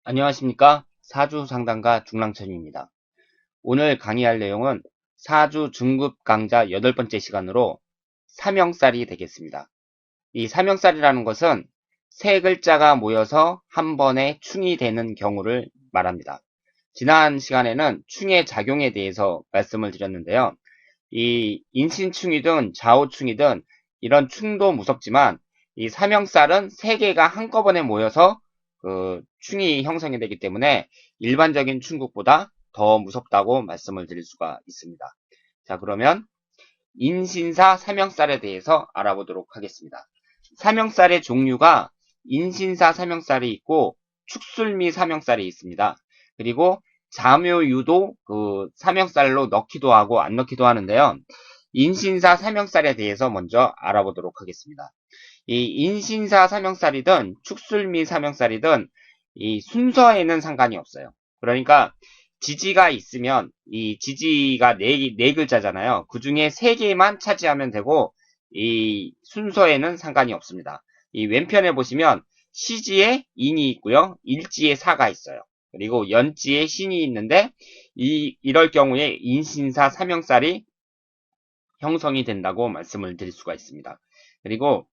안녕하십니까? 사주 상담가 중랑천입니다. 오늘 강의할 내용은 사주 중급 강좌 8번째 시간으로 삼형살이 되겠습니다. 이 삼형살이라는 것은 세 글자가 모여서 한 번에 충이 되는 경우를 말합니다. 지난 시간에는 충의 작용에 대해서 말씀을 드렸는데요. 이 인신충이든 좌우충이든 이런 충도 무섭지만 이 삼형살은 세 개가 한꺼번에 모여서 충이 형성이 되기 때문에 일반적인 충국보다 더 무섭다고 말씀을 드릴 수가 있습니다. 자, 그러면 인신사 삼형살에 대해서 알아보도록 하겠습니다. 삼형살의 종류가 인신사 삼형살이 있고 축술미 삼형살이 있습니다. 그리고 자묘유도 삼형살로 넣기도 하고 안 넣기도 하는데요. 인신사 삼형살에 대해서 먼저 알아보도록 하겠습니다. 이 인신사 삼형살이든 축술미 삼형살이든 이 순서에는 상관이 없어요. 그러니까 지지가 있으면 이 지지가 네 글자잖아요. 그 중에 3개만 차지하면 되고 이 순서에는 상관이 없습니다. 이 왼편에 보시면 시지에 인이 있고요. 일지에 사가 있어요. 그리고 연지에 신이 있는데 이럴 경우에 인신사 삼형살이 형성이 된다고 말씀을 드릴 수가 있습니다. 그리고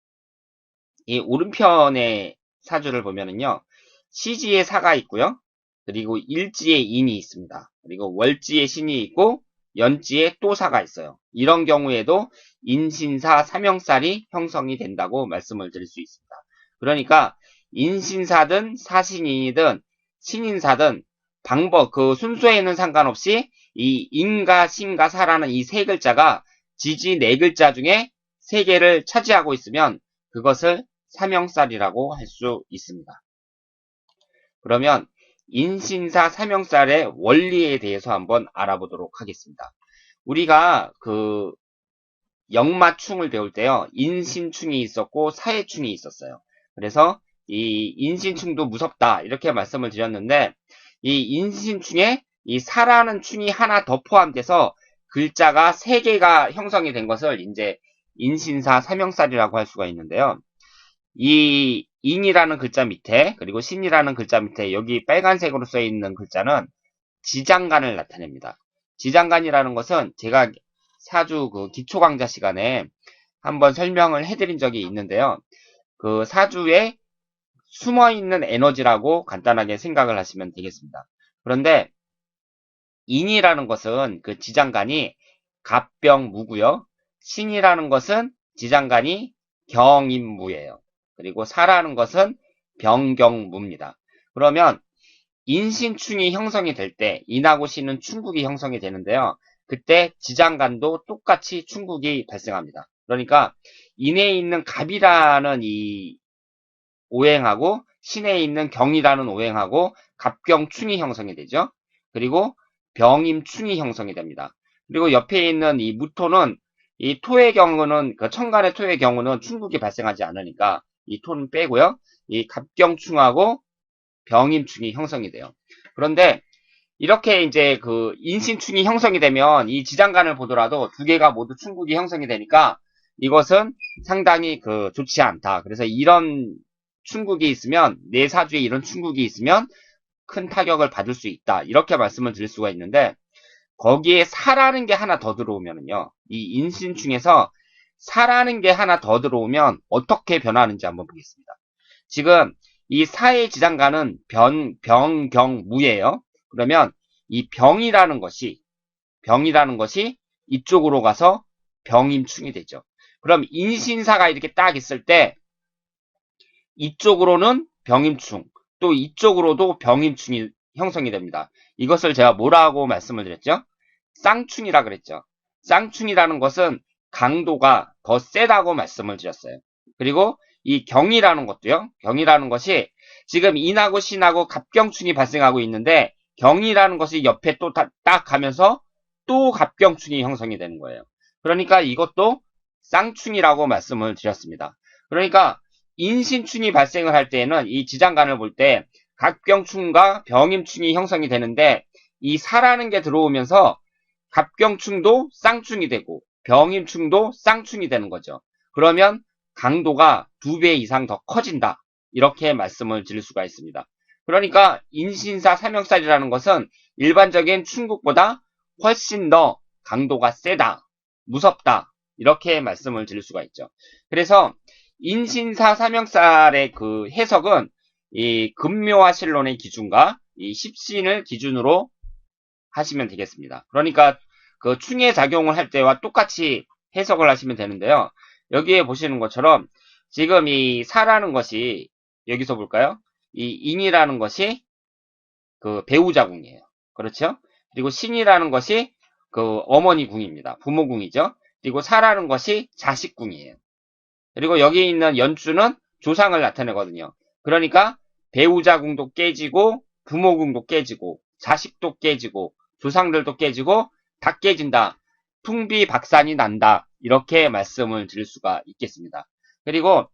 이 오른편의 사주를 보면은요. 시지에 사가 있고요. 그리고 일지에 인이 있습니다. 그리고 월지에 신이 있고 연지에 또 사가 있어요. 이런 경우에도 인신사 삼형살이 형성이 된다고 말씀을 드릴 수 있습니다. 그러니까 인신사든 사신인이든 신인사든 그 순서에는 상관없이 이 인과 신과 사라는 이 세 글자가 지지 네 글자 중에 세 개를 차지하고 있으면 그것을 삼형살이라고 할 수 있습니다. 그러면 인신사 삼형살의 원리에 대해서 한번 알아보도록 하겠습니다. 우리가 역마충을 배울 때요. 인신충이 있었고 사해충이 있었어요. 그래서 이 인신충도 무섭다 이렇게 말씀을 드렸는데 이 인신충에 이 사라는 충이 하나 더 포함돼서 글자가 3개가 형성이 된 것을 이제 인신사 삼형살이라고 할 수가 있는데요. 이 인이라는 글자 밑에 그리고 신이라는 글자 밑에 여기 빨간색으로 써 있는 글자는 지장간을 나타냅니다. 지장간이라는 것은 제가 사주 기초 강좌 시간에 한번 설명을 해드린 적이 있는데요. 그 사주에 숨어 있는 에너지라고 간단하게 생각을 하시면 되겠습니다. 그런데 인이라는 것은 그 지장간이 갑병무고요. 신이라는 것은 지장간이 경인무예요. 그리고 사라는 것은 병경무입니다. 그러면 인신충이 형성이 될 때 인하고 신은 충국이 형성이 되는데요. 그때 지장간도 똑같이 충국이 발생합니다. 그러니까 인에 있는 갑이라는 이 오행하고 신에 있는 경이라는 오행하고 갑경충이 형성이 되죠. 그리고 병임충이 형성이 됩니다. 그리고 옆에 있는 이 무토는 이 토의 경우는 천간의 토의 경우는 충국이 발생하지 않으니까 이 토는 빼고요. 이 갑경충하고 병임충이 형성이 돼요. 그런데 이렇게 이제 인신충이 형성이 되면 이 지장간을 보더라도 두 개가 모두 충국이 형성이 되니까 이것은 상당히 좋지 않다. 그래서 이런 충국이 있으면 내 사주에 이런 충국이 있으면 큰 타격을 받을 수 있다. 이렇게 말씀을 드릴 수가 있는데 거기에 사라는 게 하나 더 들어오면은요. 이 인신충에서 사라는 게 하나 더 들어오면 어떻게 변하는지 한번 보겠습니다. 지금 이 사의 지장간은 병경무예요. 그러면 이 병이라는 것이 이쪽으로 가서 병임충이 되죠. 그럼 인신사가 이렇게 딱 있을 때 이쪽으로는 병임충, 또 이쪽으로도 병임충이 형성이 됩니다. 이것을 제가 뭐라고 말씀을 드렸죠? 쌍충이라 그랬죠. 쌍충이라는 것은 강도가 더 세다고 말씀을 드렸어요. 그리고 이 경이라는 것도요. 경이라는 것이 지금 인하고 신하고 갑경충이 발생하고 있는데 경이라는 것이 옆에 또 딱 가면서 또 갑경충이 형성이 되는 거예요. 그러니까 이것도 쌍충이라고 말씀을 드렸습니다. 그러니까 인신충이 발생을 할 때에는 이 지장간을 볼 때 갑경충과 병임충이 형성이 되는데 이 사라는 게 들어오면서 갑경충도 쌍충이 되고 병임충도 쌍충이 되는 거죠. 그러면 강도가 2배 이상 더 커진다. 이렇게 말씀을 드릴 수가 있습니다. 그러니까 인신사 삼형살이라는 것은 일반적인 충국보다 훨씬 더 강도가 세다, 무섭다, 이렇게 말씀을 드릴 수가 있죠. 그래서 인신사 삼형살의 그 해석은 이 금묘와 신론의 기준과 이 십신을 기준으로 하시면 되겠습니다. 그러니까 그 충의 작용을 할 때와 똑같이 해석을 하시면 되는데요. 여기에 보시는 것처럼 지금 이 사라는 것이 여기서 볼까요? 이 인이라는 것이 그 배우자 궁이에요. 그렇죠? 그리고 신이라는 것이 그 어머니 궁입니다. 부모 궁이죠. 그리고 사라는 것이 자식 궁이에요. 그리고 여기 있는 연주는 조상을 나타내거든요. 그러니까 배우자 궁도 깨지고 부모 궁도 깨지고 자식도 깨지고 조상들도 깨지고 다 깨진다. 풍비박산이 난다. 이렇게 말씀을 드릴 수가 있겠습니다. 그리고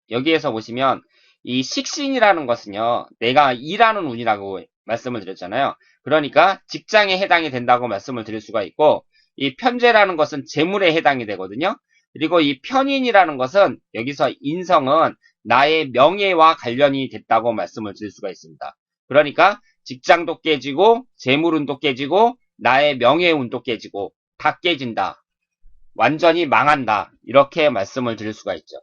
여기에서 보시면 이 식신이라는 것은요. 내가 일하는 운이라고 말씀을 드렸잖아요. 그러니까 직장에 해당이 된다고 말씀을 드릴 수가 있고 이 편재라는 것은 재물에 해당이 되거든요. 그리고 이 편인이라는 것은 여기서 인성은 나의 명예와 관련이 됐다고 말씀을 드릴 수가 있습니다. 그러니까 직장도 깨지고 재물운도 깨지고 나의 명예운도 깨지고 다 깨진다. 완전히 망한다. 이렇게 말씀을 드릴 수가 있죠.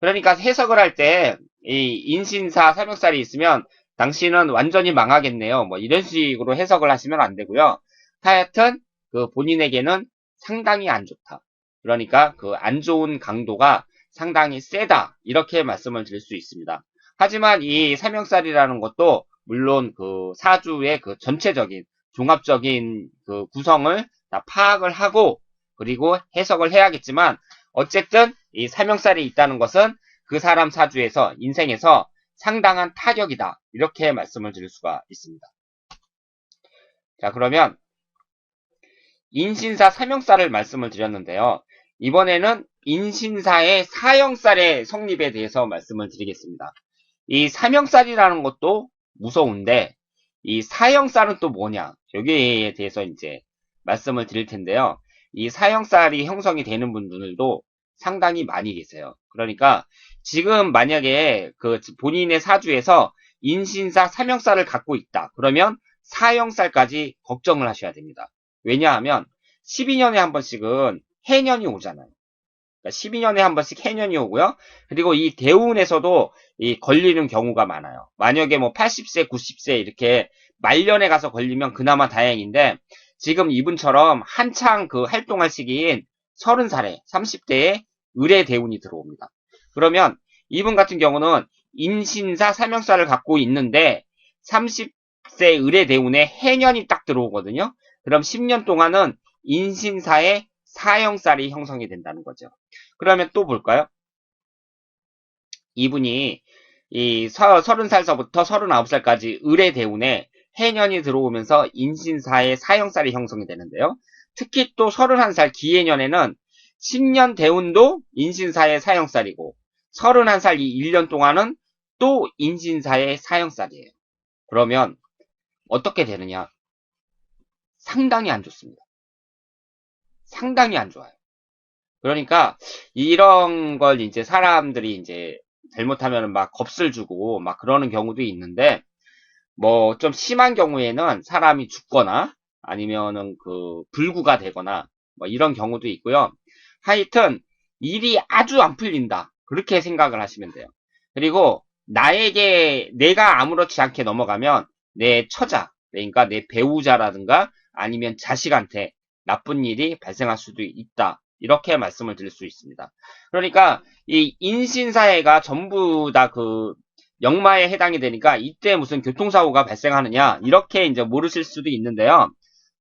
그러니까 해석을 할 때 이 인신사 삼형살이 있으면 당신은 완전히 망하겠네요. 뭐 이런 식으로 해석을 하시면 안 되고요. 하여튼 그 본인에게는 상당히 안 좋다. 그러니까 그 안 좋은 강도가 상당히 세다. 이렇게 말씀을 드릴 수 있습니다. 하지만 이 삼형살이라는 것도 물론 그 사주의 그 전체적인 종합적인 그 구성을 다 파악을 하고 그리고 해석을 해야겠지만 어쨌든 이 삼형살이 있다는 것은 그 사람 사주에서 인생에서 상당한 타격이다. 이렇게 말씀을 드릴 수가 있습니다. 자, 그러면 인신사 삼형살을 말씀을 드렸는데요. 이번에는 인신사의 사형살의 성립에 대해서 말씀을 드리겠습니다. 이 삼형살이라는 것도 무서운데 이 사형살은 또 뭐냐? 여기에 대해서 이제 말씀을 드릴 텐데요. 이 사형살이 형성이 되는 분들도 상당히 많이 계세요. 그러니까 지금 만약에 그 본인의 사주에서 인신사 삼형살을 갖고 있다. 그러면 사형살까지 걱정을 하셔야 됩니다. 왜냐하면 12년에 한 번씩은 해년이 오잖아요. 그러니까 12년에 한 번씩 해년이 오고요. 그리고 이 대운에서도 이 걸리는 경우가 많아요. 만약에 뭐 80세, 90세 이렇게 말년에 가서 걸리면 그나마 다행인데 지금 이분처럼 한창 그 활동할 시기인 30살에 30대에 을의 대운이 들어옵니다. 그러면 이분 같은 경우는 인신사 삼형살을 갖고 있는데 30세 을의 대운에 해년이 딱 들어오거든요. 그럼 10년 동안은 인신사의 사형살이 형성이 된다는 거죠. 그러면 또 볼까요? 이분이 이 30살서부터 39살까지 을의 대운에 해년이 들어오면서 인신사의 사형살이 형성이 되는데요. 특히 또 31살 기해년에는 10년 대운도 인신사의 사형살이고 31살 이 1년 동안은 또 인신사의 사형살이에요. 그러면 어떻게 되느냐? 상당히 안 좋습니다. 상당히 안 좋아요. 그러니까 이런 걸 이제 사람들이 이제 잘못하면 막 겁을 주고 막 그러는 경우도 있는데 뭐 좀 심한 경우에는 사람이 죽거나 아니면은 그 불구가 되거나 뭐 이런 경우도 있고요. 하여튼 일이 아주 안 풀린다. 그렇게 생각을 하시면 돼요. 그리고 나에게 내가 아무렇지 않게 넘어가면 내 처자, 그러니까 내 배우자라든가 아니면 자식한테 나쁜 일이 발생할 수도 있다. 이렇게 말씀을 드릴 수 있습니다. 그러니까 이 인신사회가 전부 다 그 역마에 해당이 되니까 이때 무슨 교통사고가 발생하느냐 이렇게 이제 모르실 수도 있는데요.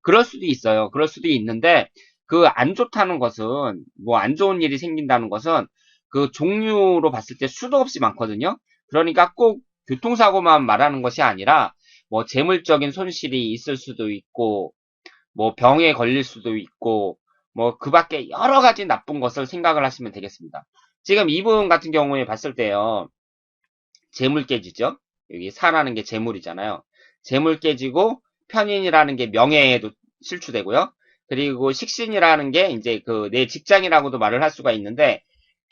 그럴 수도 있어요. 그럴 수도 있는데 그 안 좋다는 것은 뭐 안 좋은 일이 생긴다는 것은 그 종류로 봤을 때 수도 없이 많거든요. 그러니까 꼭 교통사고만 말하는 것이 아니라 뭐 재물적인 손실이 있을 수도 있고 뭐 병에 걸릴 수도 있고 뭐 그 밖에 여러 가지 나쁜 것을 생각을 하시면 되겠습니다. 지금 이분 같은 경우에 봤을 때요. 재물 깨지죠. 여기 사라는 게 재물이잖아요. 재물 깨지고 편인이라는 게 명예에도 실추되고요. 그리고 식신이라는 게 이제 그 내 직장이라고도 말을 할 수가 있는데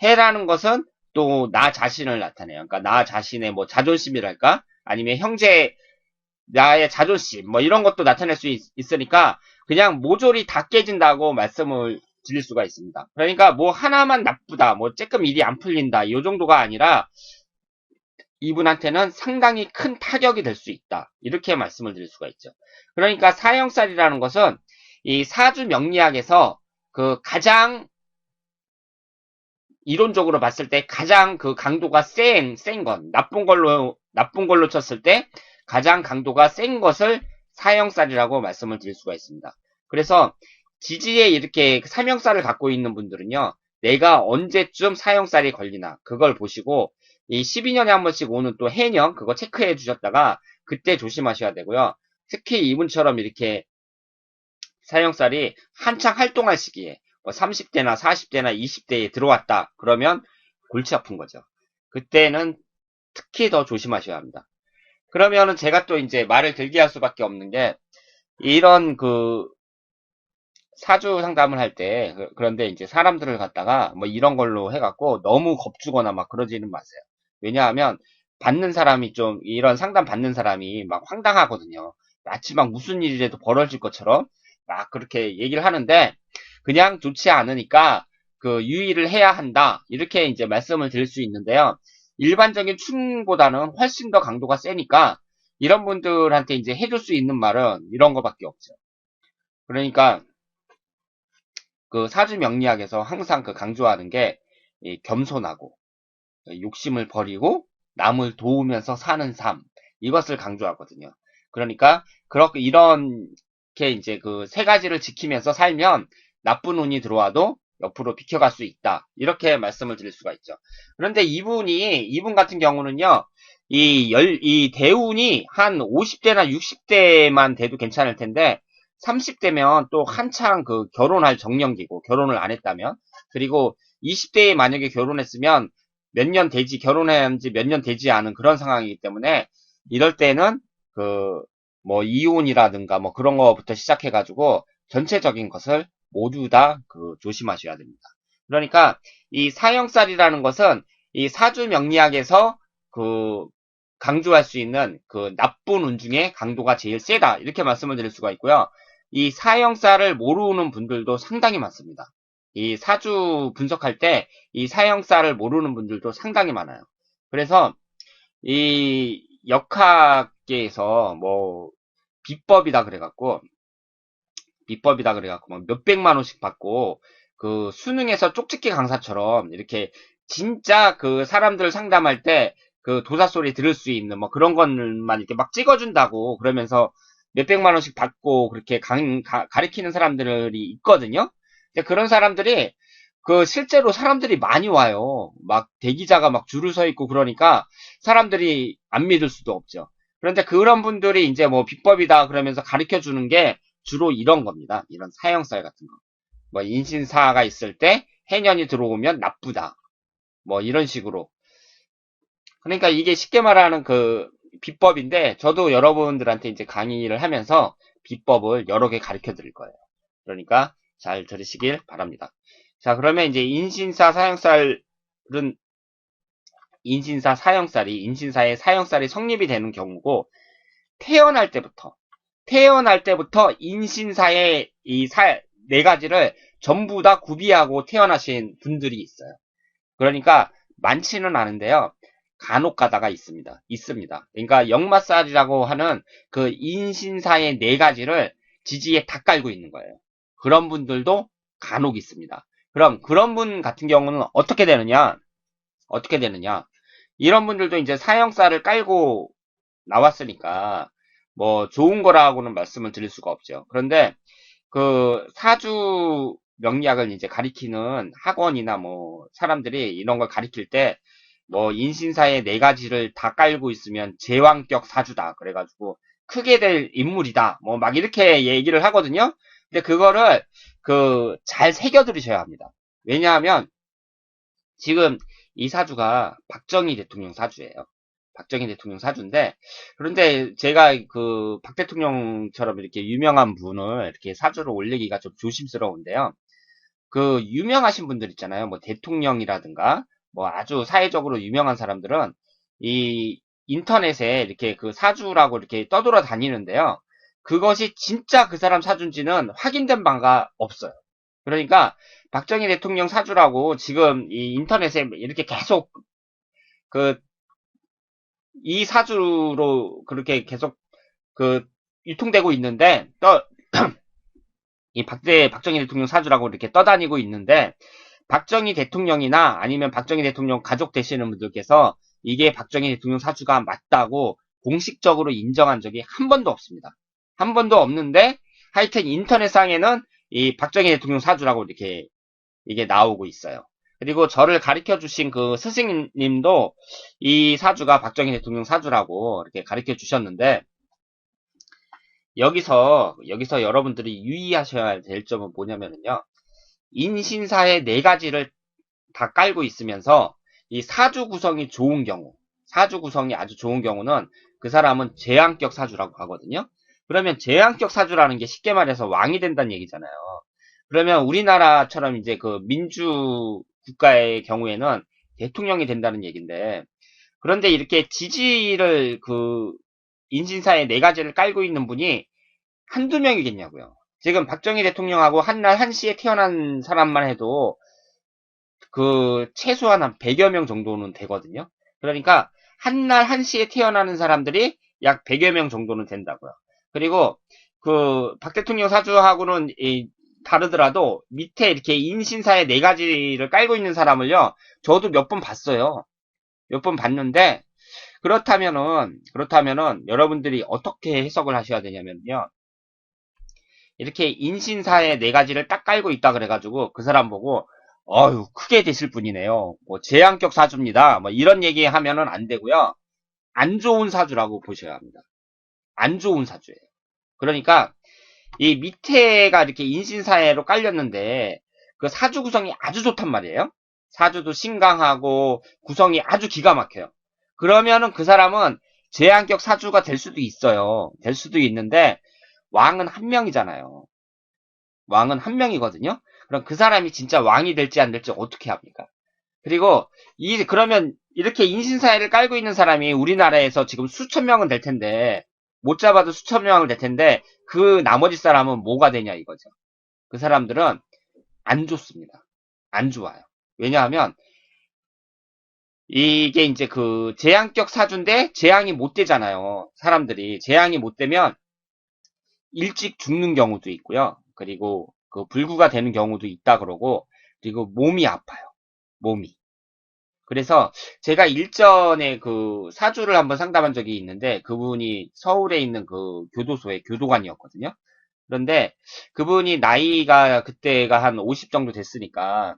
해라는 것은 또 나 자신을 나타내요. 그러니까 나 자신의 뭐 자존심이랄까 아니면 형제, 나의 자존심, 뭐 이런 것도 나타낼 수 있으니까 그냥 모조리 다 깨진다고 말씀을 드릴 수가 있습니다. 그러니까 뭐 하나만 나쁘다, 뭐 조금 일이 안 풀린다, 이 정도가 아니라 이분한테는 상당히 큰 타격이 될 수 있다. 이렇게 말씀을 드릴 수가 있죠. 그러니까 사형살이라는 것은 이 사주 명리학에서 그 가장 이론적으로 봤을 때 가장 그 강도가 센 건, 나쁜 걸로 쳤을 때 가장 강도가 센 것을 사형살이라고 말씀을 드릴 수가 있습니다. 그래서 지지에 이렇게 사명살을 갖고 있는 분들은요, 내가 언제쯤 사형살이 걸리나, 그걸 보시고, 이 12년에 한 번씩 오는 또 해년, 그거 체크해 주셨다가, 그때 조심하셔야 되고요. 특히 이분처럼 이렇게 사형살이 한창 활동할 시기에, 뭐 30대나 40대나 20대에 들어왔다. 그러면 골치 아픈 거죠. 그때는 특히 더 조심하셔야 합니다. 그러면은 제가 또 이제 말을 길게 할 수밖에 없는 게, 이런 그 사주 상담을 할 때, 그런데 이제 사람들을 갖다가 뭐 이런 걸로 해갖고 너무 겁주거나 막 그러지는 마세요. 왜냐하면 받는 사람이 좀, 이런 상담 받는 사람이 막 황당하거든요. 마치 막 무슨 일이라도 벌어질 것처럼 막 그렇게 얘기를 하는데, 그냥 좋지 않으니까 그 유의를 해야 한다. 이렇게 이제 말씀을 드릴 수 있는데요. 일반적인 충보다는 훨씬 더 강도가 세니까 이런 분들한테 이제 해줄 수 있는 말은 이런 거밖에 없죠. 그러니까 그 사주 명리학에서 항상 그 강조하는 게 겸손하고 욕심을 버리고 남을 도우면서 사는 삶, 이것을 강조하거든요. 그러니까 그렇게 이렇게 이제 그 세 가지를 지키면서 살면 나쁜 운이 들어와도 옆으로 비켜갈 수 있다. 이렇게 말씀을 드릴 수가 있죠. 그런데 이분 같은 경우는요, 이 대운이 한 50대나 60대만 돼도 괜찮을 텐데, 30대면 또 한창 그 결혼할 정년기고, 결혼을 안 했다면, 그리고 20대에 만약에 결혼했으면 몇 년 되지, 결혼한 지 몇 년 되지 않은 그런 상황이기 때문에, 이럴 때는 그 뭐 이혼이라든가 뭐 그런 거부터 시작해가지고 전체적인 것을 모두 다 그 조심하셔야 됩니다. 그러니까 이 사형살이라는 것은 이 사주 명리학에서 그 강조할 수 있는 그 나쁜 운 중에 강도가 제일 세다. 이렇게 말씀을 드릴 수가 있고요. 이 사형살을 모르는 분들도 상당히 많습니다. 이 사주 분석할 때 이 사형살을 모르는 분들도 상당히 많아요. 그래서 이 역학계에서 뭐 비법이다 그래갖고 막 몇백만 원씩 받고 그 수능에서 쪽집게 강사처럼 이렇게 진짜 그 사람들 상담할 때 그 도사 소리 들을 수 있는 뭐 그런 것만 이렇게 막 찍어준다고 그러면서 몇백만 원씩 받고 그렇게 가르치는 사람들이 있거든요. 근데 그런 사람들이 그 실제로 사람들이 많이 와요. 막 대기자가 막 줄을 서 있고 그러니까 사람들이 안 믿을 수도 없죠. 그런데 그런 분들이 이제 뭐 비법이다 그러면서 가르쳐 주는 게 주로 이런 겁니다. 이런 사형살 같은 거. 뭐 인신사가 있을 때 해년이 들어오면 나쁘다. 뭐 이런 식으로. 그러니까 이게 쉽게 말하는 그 비법인데 저도 여러분들한테 이제 강의를 하면서 비법을 여러 개 가르쳐 드릴 거예요. 그러니까 잘 들으시길 바랍니다. 자, 그러면 이제 인신사의 사형살이 성립이 되는 경우고 태어날 때부터 인신사의 네 가지를 전부 다 구비하고 태어나신 분들이 있어요. 그러니까 많지는 않은데요. 간혹 가다가 있습니다. 그러니까 역마살이라고 하는 그 인신사의 네 가지를 지지에 다 깔고 있는 거예요. 그런 분들도 간혹 있습니다. 그럼 그런 분 같은 경우는 어떻게 되느냐? 이런 분들도 이제 사형살을 깔고 나왔으니까 뭐 좋은 거라고는 말씀을 드릴 수가 없죠. 그런데 그 사주 명리학을 이제 가리키는 학원이나 뭐 사람들이 이런 걸 가리킬 때 뭐 인신사의 네 가지를 다 깔고 있으면 제왕격 사주다. 그래가지고 크게 될 인물이다. 뭐 막 이렇게 얘기를 하거든요. 근데 그거를 그 잘 새겨 들으셔야 합니다. 왜냐하면 지금 이 사주가 박정희 대통령 사주예요. 박정희 대통령 사주인데, 그런데 제가 그 박 대통령처럼 이렇게 유명한 분을 이렇게 사주로 올리기가 좀 조심스러운데요. 그 유명하신 분들 있잖아요. 뭐 대통령이라든가 뭐 아주 사회적으로 유명한 사람들은 이 인터넷에 이렇게 그 사주라고 이렇게 떠돌아 다니는데요. 그것이 진짜 그 사람 사주인지는 확인된 바가 없어요. 그러니까 박정희 대통령 사주라고 지금 이 인터넷에 이렇게 계속 그 이 사주로 그렇게 계속 그 유통되고 있는데 또 이 박정희 대통령 사주라고 이렇게 떠다니고 있는데 박정희 대통령이나 아니면 박정희 대통령 가족 되시는 분들께서 이게 박정희 대통령 사주가 맞다고 공식적으로 인정한 적이 한 번도 없습니다. 한 번도 없는데 하여튼 인터넷상에는 이 박정희 대통령 사주라고 이렇게 이게 나오고 있어요. 그리고 저를 가르쳐 주신 그 스승님도 이 사주가 박정희 대통령 사주라고 이렇게 가르쳐 주셨는데 여기서 여러분들이 유의하셔야 될 점은 뭐냐면요. 인신사의 네 가지를 다 깔고 있으면서 이 사주 구성이 좋은 경우, 사주 구성이 아주 좋은 경우는 그 사람은 제왕격 사주라고 하거든요. 그러면 제왕격 사주라는 게 쉽게 말해서 왕이 된다는 얘기잖아요. 그러면 우리나라처럼 이제 그 민주 국가의 경우에는 대통령이 된다는 얘기인데, 그런데 이렇게 지지를 그 인신사의 네 가지를 깔고 있는 분이 한두 명이겠냐고요. 지금 박정희 대통령하고 한날 한시에 태어난 사람만 해도 그 최소한 한 100여 명 정도는 되거든요. 그러니까 한날 한시에 태어나는 사람들이 약 100여 명 정도는 된다고요. 그리고 그 박 대통령 사주하고는 다르더라도 밑에 이렇게 인신사의 네 가지를 깔고 있는 사람을요. 저도 몇 번 봤어요. 몇 번 봤는데 그렇다면은 여러분들이 어떻게 해석을 하셔야 되냐면요. 이렇게 인신사의 네 가지를 딱 깔고 있다 그래가지고 그 사람 보고 어휴 크게 되실 분이네요. 뭐 재앙격 사주입니다. 뭐 이런 얘기 하면은 안 되고요. 안 좋은 사주라고 보셔야 합니다. 안 좋은 사주예요. 그러니까 이 밑에가 이렇게 인신사회로 깔렸는데 그 사주 구성이 아주 좋단 말이에요. 사주도 신강하고 구성이 아주 기가 막혀요. 그러면은 그 사람은 재앙격 사주가 될 수도 있어요. 될 수도 있는데 왕은 한 명이잖아요. 왕은 한 명이거든요. 그럼 그 사람이 진짜 왕이 될지 안 될지 어떻게 합니까? 그리고 그러면 이렇게 인신사회를 깔고 있는 사람이 우리나라에서 지금 수천 명은 될 텐데 못 잡아도 수천 명은 될 텐데 그 나머지 사람은 뭐가 되냐 이거죠. 그 사람들은 안 좋습니다. 안 좋아요. 왜냐하면 이게 이제 그 재앙격 사주인데 재앙이 못 되잖아요. 사람들이 재앙이 못 되면 일찍 죽는 경우도 있고요. 그리고 그 불구가 되는 경우도 있다 그러고 그리고 몸이 아파요. 몸이. 그래서 제가 일전에 그 사주를 한번 상담한 적이 있는데 그분이 서울에 있는 그 교도소의 교도관이었거든요. 그런데 그분이 나이가 그때가 한 50 정도 됐으니까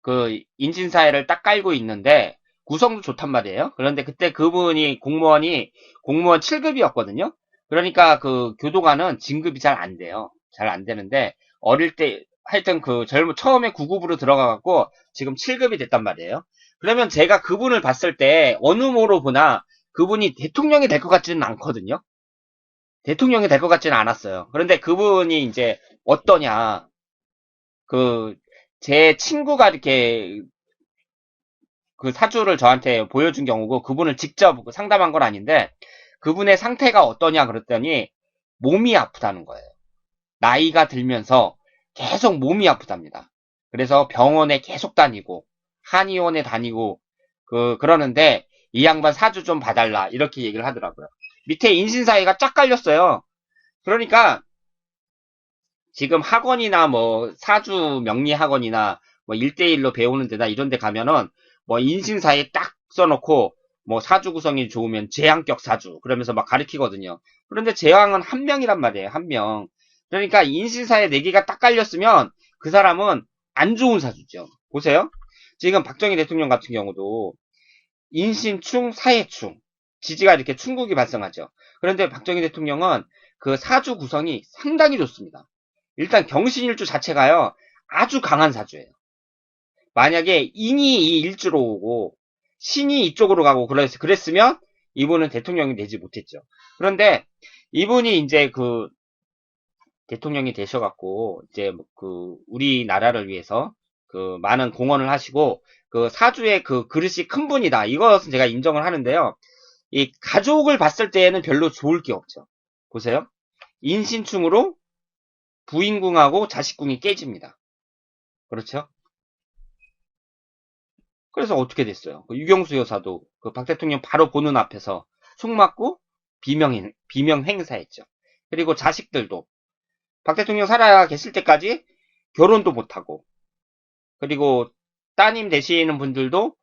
그 인신사회를 딱 깔고 있는데 구성도 좋단 말이에요. 그런데 그때 그분이 공무원 7급이었거든요. 그러니까 그 교도관은 진급이 잘 안 돼요. 잘 안 되는데 어릴 때 하여튼 그 처음에 9급으로 들어가갖고 지금 7급이 됐단 말이에요. 그러면 제가 그분을 봤을 때 어느 모로 보나 그분이 대통령이 될 것 같지는 않거든요. 대통령이 될 것 같지는 않았어요. 그런데 그분이 이제 어떠냐 그 제 친구가 이렇게 그 사주를 저한테 보여준 경우고 그분을 직접 상담한 건 아닌데 그분의 상태가 어떠냐 그랬더니 몸이 아프다는 거예요. 나이가 들면서 계속 몸이 아프답니다. 그래서 병원에 계속 다니고 한의원에 다니고 그러는데 이 양반 사주 좀 봐달라 이렇게 얘기를 하더라고요. 밑에 인신사회가 쫙 깔렸어요. 그러니까 지금 학원이나 뭐 사주 명리 학원이나 뭐 1대1로 배우는 데나 이런 데 가면은 뭐 인신사에 딱 써놓고 뭐 사주 구성이 좋으면 재앙격 사주 그러면서 막 가르치거든요. 그런데 재앙은 한 명이란 말이에요. 한 명. 그러니까 인신사에 4개가 딱 깔렸으면 그 사람은 안 좋은 사주죠. 보세요. 지금 박정희 대통령 같은 경우도 인신충, 사해충 지지가 이렇게 충국이 발생하죠. 그런데 박정희 대통령은 그 사주 구성이 상당히 좋습니다. 일단 경신일주 자체가요 아주 강한 사주예요. 만약에 인이 이 일주로 오고 신이 이쪽으로 가고 그랬으면 이분은 대통령이 되지 못했죠. 그런데 이분이 이제 그 대통령이 되셔갖고 이제 그 우리나라를 위해서 그 많은 공헌을 하시고 그 사주의 그 그릇이 큰 분이다. 이것은 제가 인정을 하는데요. 이 가족을 봤을 때에는 별로 좋을 게 없죠. 보세요. 인신충으로 부인궁하고 자식궁이 깨집니다. 그렇죠? 그래서 어떻게 됐어요? 그 유경수 여사도 그 박 대통령 바로 보는 앞에서 총 맞고 비명 행사했죠. 그리고 자식들도 박 대통령 살아 계실 때까지 결혼도 못하고, 그리고 따님 되시는 분들도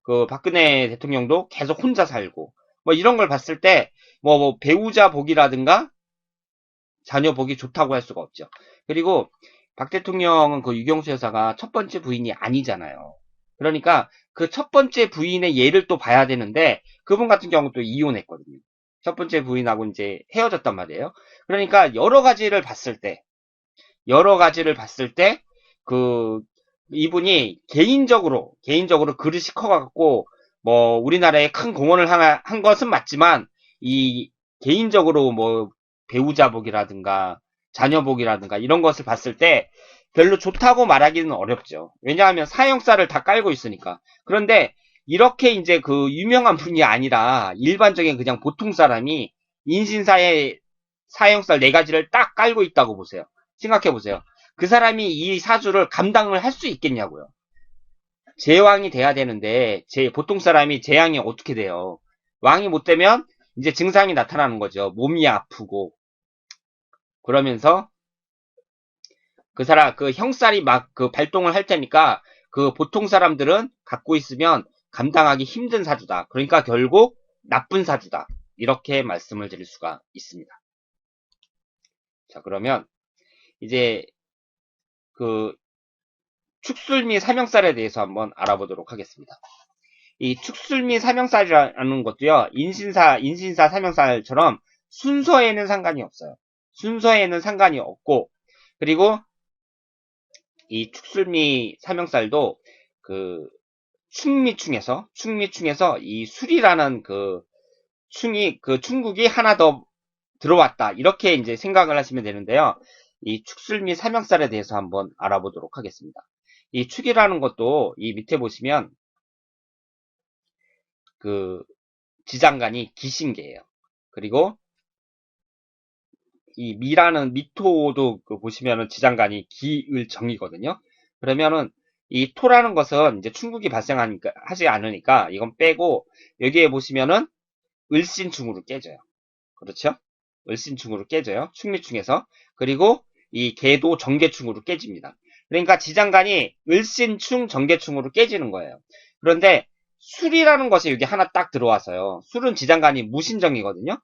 그 박근혜 대통령도 계속 혼자 살고, 뭐 이런 걸 봤을 때 뭐 배우자 복이라든가 자녀 복이 좋다고 할 수가 없죠. 그리고 박 대통령은 그 유경수 여사가 첫 번째 부인이 아니잖아요. 그러니까 그 첫 번째 부인의 예를 또 봐야 되는데, 그분 같은 경우는 또 이혼했거든요. 첫 번째 부인하고 이제 헤어졌단 말이에요. 그러니까 여러 가지를 봤을 때, 그, 이분이 개인적으로 그릇이 커갖고, 뭐, 우리나라에 큰 공헌을 한 것은 맞지만, 이, 개인적으로 뭐, 배우자복이라든가, 자녀복이라든가, 이런 것을 봤을 때, 별로 좋다고 말하기는 어렵죠. 왜냐하면 사형살을 다 깔고 있으니까. 그런데, 이렇게 이제 그 유명한 분이 아니라, 일반적인 그냥 보통 사람이, 인신사에 사형살 4가지를 딱 깔고 있다고 보세요. 생각해보세요. 그 사람이 이 사주를 감당을 할 수 있겠냐고요. 제왕이 돼야 되는데, 보통 사람이 제왕이 어떻게 돼요? 왕이 못 되면 이제 증상이 나타나는 거죠. 몸이 아프고, 그러면서 그 형살이 막 그 발동을 할 테니까, 그 보통 사람들은 갖고 있으면 감당하기 힘든 사주다. 그러니까 결국 나쁜 사주다. 이렇게 말씀을 드릴 수가 있습니다. 자, 그러면 이제 그 축술미 삼형살에 대해서 한번 알아보도록 하겠습니다. 이 축술미 삼형살이라는 것도요, 인신사 삼형살처럼 순서에는 상관이 없어요. 순서에는 상관이 없고, 그리고 이 축술미 삼형살도 그 충미충에서 이 술이라는 그 충국이 하나 더 들어왔다. 이렇게 이제 생각을 하시면 되는데요. 이 축술미 삼형살에 대해서 한번 알아보도록 하겠습니다. 이 축이라는 것도 이 밑에 보시면 그 지장간이 기신계예요. 그리고 이 미토도 그 보시면은 지장간이 기을정이거든요. 그러면은 이 토라는 것은 이제 충국이 발생하니까 하지 않으니까 이건 빼고, 여기에 보시면은 을신충으로 깨져요. 그렇죠? 을신충으로 깨져요. 충미충에서. 그리고 이 개도 정계충으로 깨집니다. 그러니까 지장간이 을신충 정계충으로 깨지는 거예요. 그런데 술이라는 것이 여기 하나 딱 들어와서요. 술은 지장간이 무신정이거든요.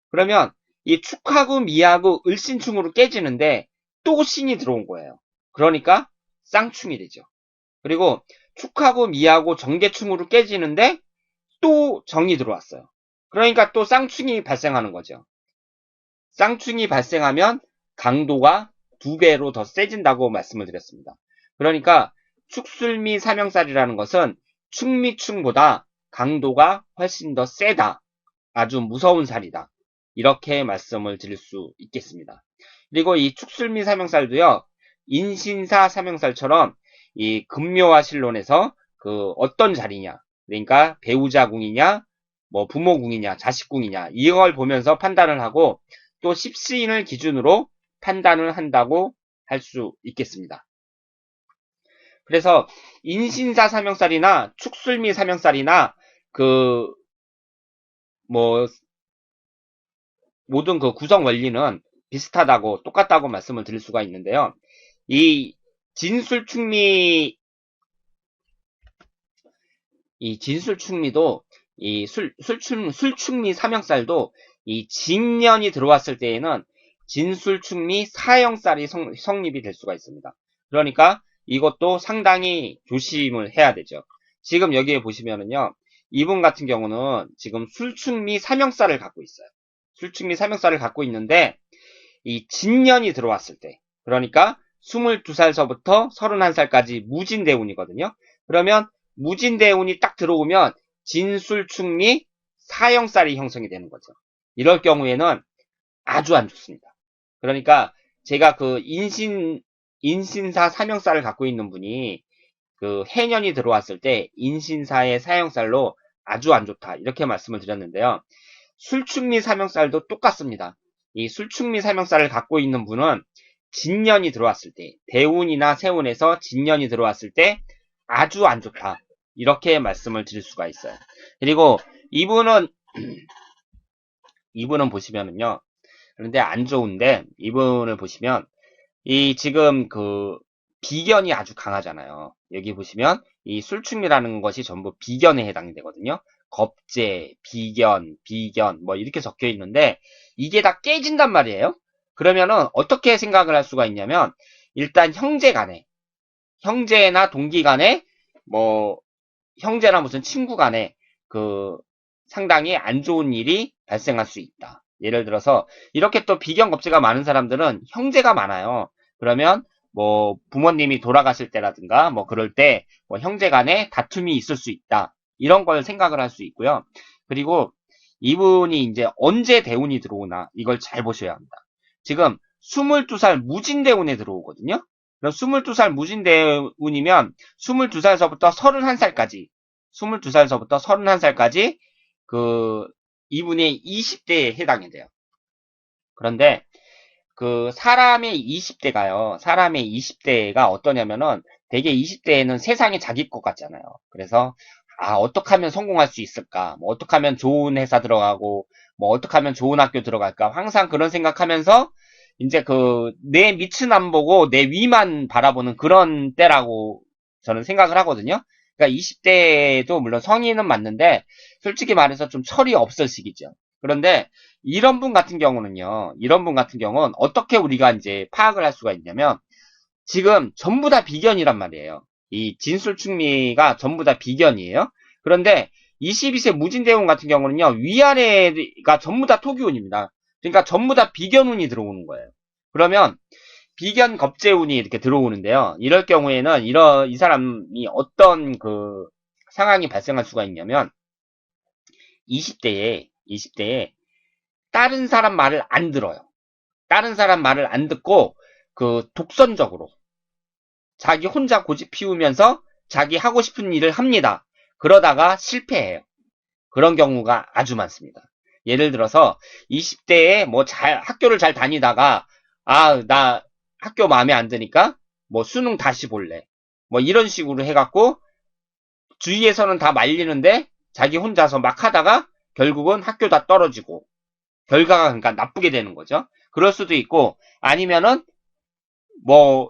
그러면 이 축하고 미하고 을신충으로 깨지는데 또 신이 들어온 거예요. 그러니까 쌍충이 되죠. 그리고 축하고 미하고 정계충으로 깨지는데 또 정이 들어왔어요. 그러니까 또 쌍충이 발생하는 거죠. 쌍충이 발생하면 강도가 2배로 더 세진다고 말씀을 드렸습니다. 그러니까 축술미 삼형살이라는 것은 충미충보다 강도가 훨씬 더 세다. 아주 무서운 살이다. 이렇게 말씀을 드릴 수 있겠습니다. 그리고 이 축술미 삼형살도요, 인신사 삼형살처럼 이 금묘와 신론에서 그 어떤 자리냐, 그러니까 배우자궁이냐, 뭐 부모궁이냐, 자식궁이냐, 이걸 보면서 판단을 하고 또 십시인을 기준으로 판단을 한다고 할 수 있겠습니다. 그래서 인신사 삼형살이나 축술미 삼형살이나 그 뭐 모든 그 구성 원리는 비슷하다고 똑같다고 말씀을 드릴 수가 있는데요. 이 진술충미 진술충미도 이 술충미 삼형살도 이 진년이 들어왔을 때에는 진술충미 사형살이 성립이 될 수가 있습니다. 그러니까 이것도 상당히 조심을 해야 되죠. 지금 여기에 보시면은요, 이분 같은 경우는 지금 술충미 삼형살을 갖고 있어요. 술충미 삼형살을 갖고 있는데 이 진년이 들어왔을 때, 그러니까 22살서부터 31살까지 무진대운이거든요. 그러면 무진대운이 딱 들어오면 진술충미 사형살이 형성이 되는 거죠. 이럴 경우에는 아주 안 좋습니다. 그러니까 제가 그 인신사 삼형살을 갖고 있는 분이 그 해년이 들어왔을 때 인신사의 사형살로 아주 안 좋다. 이렇게 말씀을 드렸는데요. 술축미 사명살도 똑같습니다. 이 술축미 사명살을 갖고 있는 분은 진년이 들어왔을 때, 대운이나 세운에서 진년이 들어왔을 때 아주 안 좋다. 이렇게 말씀을 드릴 수가 있어요. 그리고 이분은 보시면은요. 그런데 안 좋은데 이분을 보시면 이 지금 그 비견이 아주 강하잖아요. 여기 보시면 이 술축미라는 것이 전부 비견에 해당이 되거든요. 겁재, 비견 뭐 이렇게 적혀 있는데 이게 다 깨진단 말이에요. 그러면은 어떻게 생각을 할 수가 있냐면 일단 형제나 동기 간에 뭐 형제나 무슨 친구 간에 그 상당히 안 좋은 일이 발생할 수 있다. 예를 들어서 이렇게 또 비견 겁재가 많은 사람들은 형제가 많아요. 그러면 뭐 부모님이 돌아가실 때라든가 뭐 그럴 때 뭐 형제 간에 다툼이 있을 수 있다. 이런 걸 생각을 할 수 있고요. 그리고 이분이 이제 언제 대운이 들어오나 이걸 잘 보셔야 합니다. 지금 22살 무진대운에 들어오거든요. 그럼 22살 무진대운이면 22살서부터 31살까지 그 이분의 20대에 해당이 돼요. 그런데 그 사람의 20대가 어떠냐면은 되게 20대에는 세상이 자기 것 같잖아요. 그래서 어떻게 하면 성공할 수 있을까? 뭐 어떻게 하면 좋은 회사 들어가고 뭐 어떻게 하면 좋은 학교 들어갈까? 항상 그런 생각하면서 이제 그 내 밑은 안 보고 내 위만 바라보는 그런 때라고 저는 생각을 하거든요. 그러니까 20대도 물론 성인은 맞는데 솔직히 말해서 좀 철이 없을 시기죠. 그런데 이런 분 같은 경우는 어떻게 우리가 이제 파악을 할 수가 있냐면 지금 전부 다 비견이란 말이에요. 이 진술충미가 전부 다 비견이에요. 그런데 22세 무진대운 같은 경우는요, 위아래가 전부 다 토기운입니다. 그러니까 전부 다 비견운이 들어오는 거예요. 그러면 비견 겁재운이 이렇게 들어오는데요. 이럴 경우에는 이 사람이 어떤 그 상황이 발생할 수가 있냐면 20대에 다른 사람 말을 안 들어요. 다른 사람 말을 안 듣고 그 독선적으로 자기 혼자 고집 피우면서 자기 하고 싶은 일을 합니다. 그러다가 실패해요. 그런 경우가 아주 많습니다. 예를 들어서 20대에 뭐 학교를 잘 다니다가 나 학교 마음에 안 드니까 뭐 수능 다시 볼래. 뭐 이런 식으로 해갖고 주위에서는 다 말리는데 자기 혼자서 막 하다가 결국은 학교 다 떨어지고 결과가 그러니까 나쁘게 되는 거죠. 그럴 수도 있고 아니면은 뭐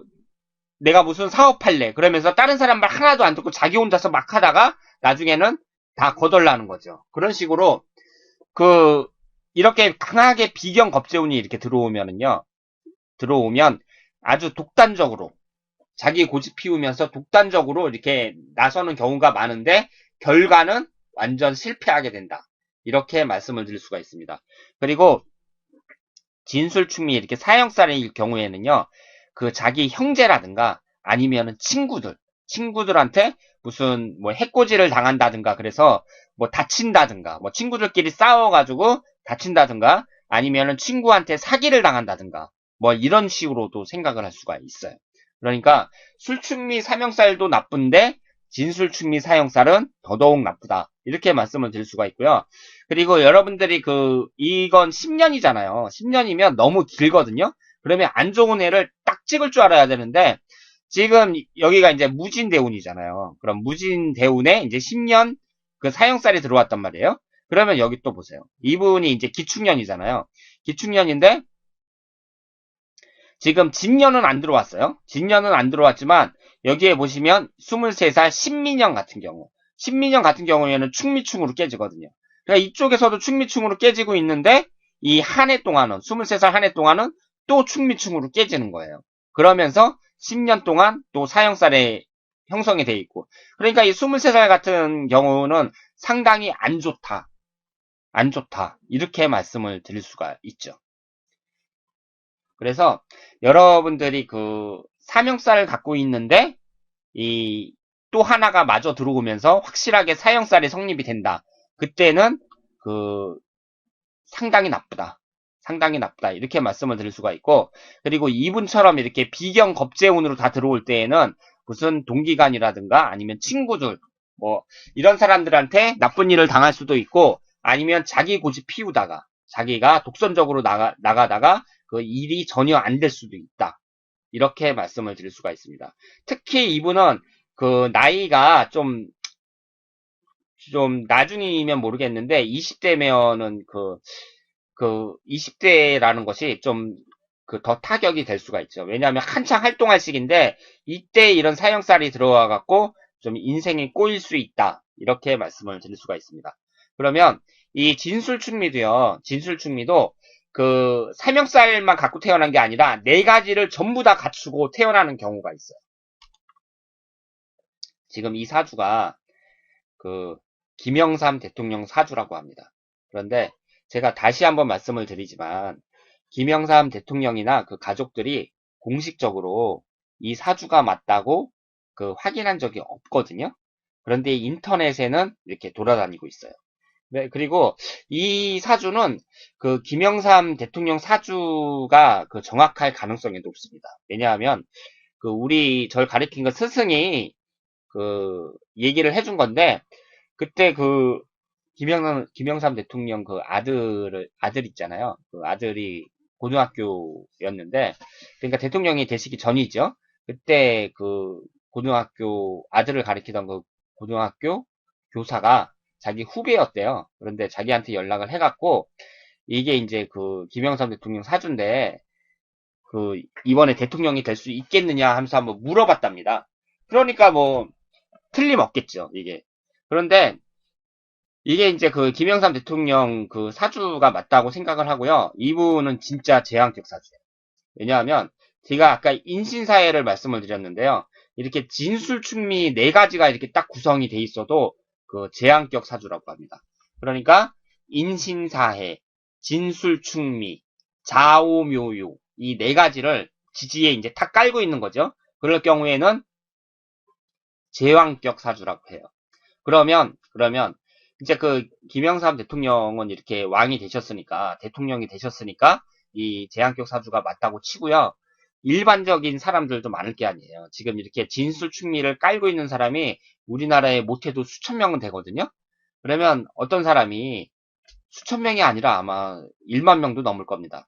내가 무슨 사업할래 그러면서 다른 사람 말 하나도 안 듣고 자기 혼자서 막 하다가 나중에는 다 거덜나는 거죠. 그런 식으로 그 이렇게 강하게 비견 겁재운이 이렇게 들어오면 아주 독단적으로 자기 고집 피우면서 독단적으로 이렇게 나서는 경우가 많은데 결과는 완전 실패하게 된다. 이렇게 말씀을 드릴 수가 있습니다. 그리고 진술충미 이렇게 사형살일 경우에는요. 그 자기 형제라든가 아니면은 친구들한테 무슨 뭐 해코지를 당한다든가 그래서 뭐 다친다든가 뭐 친구들끼리 싸워가지고 다친다든가 아니면은 친구한테 사기를 당한다든가 뭐 이런 식으로도 생각을 할 수가 있어요. 그러니까 술축미 사형살도 나쁜데 진술축미 사형살은 더더욱 나쁘다. 이렇게 말씀을 드릴 수가 있고요. 그리고 여러분들이 이건 10년이잖아요. 10년이면 너무 길거든요. 그러면 안 좋은 애를 딱 찍을 줄 알아야 되는데 지금 여기가 이제 무진대운이잖아요. 그럼 무진대운에 이제 10년 그 사형살이 들어왔단 말이에요. 그러면 여기 또 보세요. 이분이 이제 기축년이잖아요. 기축년인데 지금 진년은 안 들어왔어요. 진년은 안 들어왔지만 여기에 보시면 23살 신민년 같은 경우에는 충미충으로 깨지거든요. 그러니까 이쪽에서도 충미충으로 깨지고 있는데 이 한 해 동안은 23살 한 해 동안은 또 충미충으로 깨지는 거예요. 그러면서 10년 동안 또 사형살에 형성이 돼 있고 그러니까 이 23살 같은 경우는 상당히 안 좋다. 이렇게 말씀을 드릴 수가 있죠. 그래서 여러분들이 그 사명살을 갖고 있는데 이 또 하나가 마저 들어오면서 확실하게 사형살이 성립이 된다. 그때는 그 상당히 나쁘다. 이렇게 말씀을 드릴 수가 있고 그리고 이분처럼 이렇게 비견 겁재운으로 다 들어올 때에는 무슨 동기간이라든가 아니면 친구들 뭐 이런 사람들한테 나쁜 일을 당할 수도 있고 아니면 자기 고집 피우다가 자기가 독선적으로 나가다가 그 일이 전혀 안 될 수도 있다. 이렇게 말씀을 드릴 수가 있습니다. 특히 이분은 그 나이가 좀 나중이면 모르겠는데 20대면은 그 20대라는 것이 좀 그 더 타격이 될 수가 있죠. 왜냐하면 한창 활동할 시기인데 이때 이런 사형살이 들어와 갖고 좀 인생이 꼬일 수 있다. 이렇게 말씀을 드릴 수가 있습니다. 그러면 이 진술충미도요. 진술충미도 그 사형살만 갖고 태어난 게 아니라 네 가지를 전부 다 갖추고 태어나는 경우가 있어요. 지금 이 사주가 그 김영삼 대통령 사주라고 합니다. 그런데 제가 다시 한번 말씀을 드리지만 김영삼 대통령이나 그 가족들이 공식적으로 이 사주가 맞다고 그 확인한 적이 없거든요. 그런데 인터넷에는 이렇게 돌아다니고 있어요. 네, 그리고 이 사주는 그 김영삼 대통령 사주가 그 정확할 가능성이 높습니다. 왜냐하면 그 우리 절 가르친 그 스승이 그 얘기를 해준 건데 그때 그 김영삼 대통령 그 아들 있잖아요. 그 아들이 고등학교였는데, 그러니까 대통령이 되시기 전이죠. 그때 그 고등학교 아들을 가리키던 그 고등학교 교사가 자기 후배였대요. 그런데 자기한테 연락을 해갖고 이게 이제 그 김영삼 대통령 사주인데 그 이번에 대통령이 될 수 있겠느냐 하면서 한번 물어봤답니다. 그러니까 뭐 틀림없겠죠, 이게. 그런데 이게 이제 그 김영삼 대통령 그 사주가 맞다고 생각을 하고요. 이분은 진짜 재앙격 사주예요. 왜냐하면 제가 아까 인신사회를 말씀을 드렸는데요. 이렇게 진술충미 네 가지가 이렇게 딱 구성이 돼 있어도 그 재앙격 사주라고 합니다. 그러니까 인신사회, 진술충미, 자오묘요 이 네 가지를 지지에 이제 탁 깔고 있는 거죠. 그럴 경우에는 제왕격 사주라고 해요. 그러면 이제 그 김영삼 대통령은 이렇게 왕이 되셨으니까 대통령이 되셨으니까 이 제왕격 사주가 맞다고 치고요. 일반적인 사람들도 많을 게 아니에요. 지금 이렇게 진술충미를 깔고 있는 사람이 우리나라에 못해도 수천 명은 되거든요. 그러면 어떤 사람이 수천 명이 아니라 아마 1만 명도 넘을 겁니다.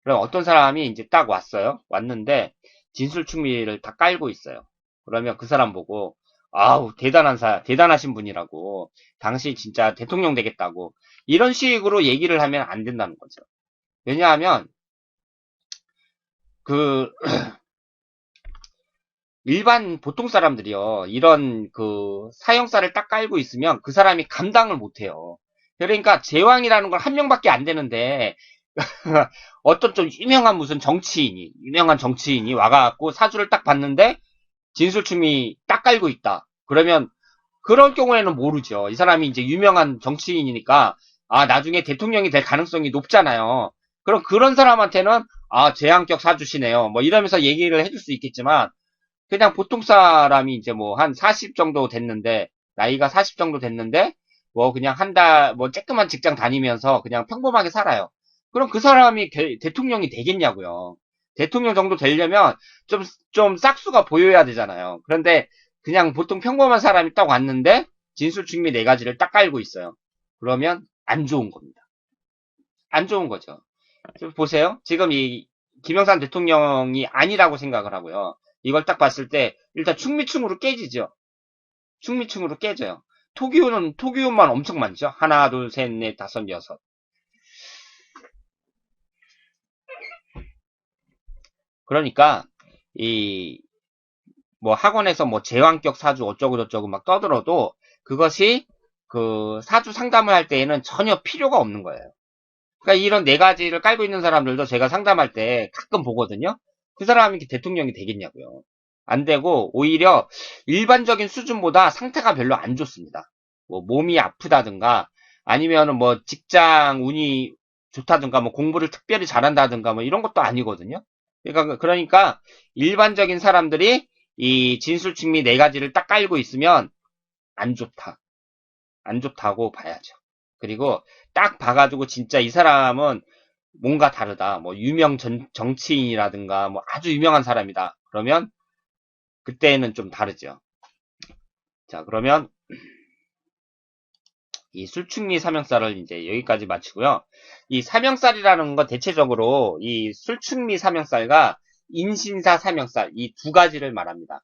그럼 어떤 사람이 이제 딱 왔어요. 왔는데 진술충미를 다 깔고 있어요. 그러면 그 사람 보고 아우 대단하신 분이라고 당시 진짜 대통령 되겠다고 이런 식으로 얘기를 하면 안 된다는 거죠. 왜냐하면 그 일반 보통 사람들이요 이런 그 사형살을 딱 깔고 있으면 그 사람이 감당을 못해요. 그러니까 제왕이라는 걸 한 명밖에 안 되는데 어떤 좀 유명한 정치인이 와갖고 사주를 딱 봤는데 진술충이 딱 깔고 있다. 그러면 그럴 경우에는 모르죠. 이 사람이 이제 유명한 정치인이니까 아 나중에 대통령이 될 가능성이 높잖아요. 그럼 그런 사람한테는 아 재앙격 사주시네요. 뭐 이러면서 얘기를 해줄 수 있겠지만 그냥 보통 사람이 이제 뭐 한 40 정도 됐는데 나이가 40 정도 됐는데 뭐 그냥 한 달 뭐 쬐끄만 직장 다니면서 그냥 평범하게 살아요. 그럼 그 사람이 대통령이 되겠냐고요. 대통령 정도 되려면 좀 싹수가 보여야 되잖아요. 그런데 그냥 보통 평범한 사람이 딱 왔는데 진술충미 네 가지를 딱 깔고 있어요. 그러면 안 좋은 겁니다. 안 좋은 거죠. 지금 보세요. 지금 이 김영삼 대통령이 아니라고 생각을 하고요. 이걸 딱 봤을 때 일단 충미충으로 깨지죠. 충미충으로 깨져요. 토기운만 엄청 많죠. 하나, 둘, 셋, 넷, 다섯, 여섯. 그러니까 이 뭐 학원에서 뭐 제왕격 사주 어쩌고 저쩌고 막 떠들어도 그것이 그 사주 상담을 할 때에는 전혀 필요가 없는 거예요. 그러니까 이런 네 가지를 깔고 있는 사람들도 제가 상담할 때 가끔 보거든요. 그 사람이 대통령이 되겠냐고요. 안 되고 오히려 일반적인 수준보다 상태가 별로 안 좋습니다. 뭐 몸이 아프다든가 아니면은 뭐 직장 운이 좋다든가 뭐 공부를 특별히 잘한다든가 뭐 이런 것도 아니거든요. 그러니까 일반적인 사람들이 이 진술충미 네 가지를 딱 깔고 있으면 안 좋다. 안 좋다고 봐야죠. 그리고 딱 봐가지고 진짜 이 사람은 뭔가 다르다. 뭐 유명 정치인이라든가 뭐 아주 유명한 사람이다. 그러면 그때는 좀 다르죠. 자, 그러면 이 술축미 삼형살을 이제 여기까지 마치고요. 이 삼형살이라는 건 대체적으로 이 술축미 삼형살과 인신사 삼형살 이 두 가지를 말합니다.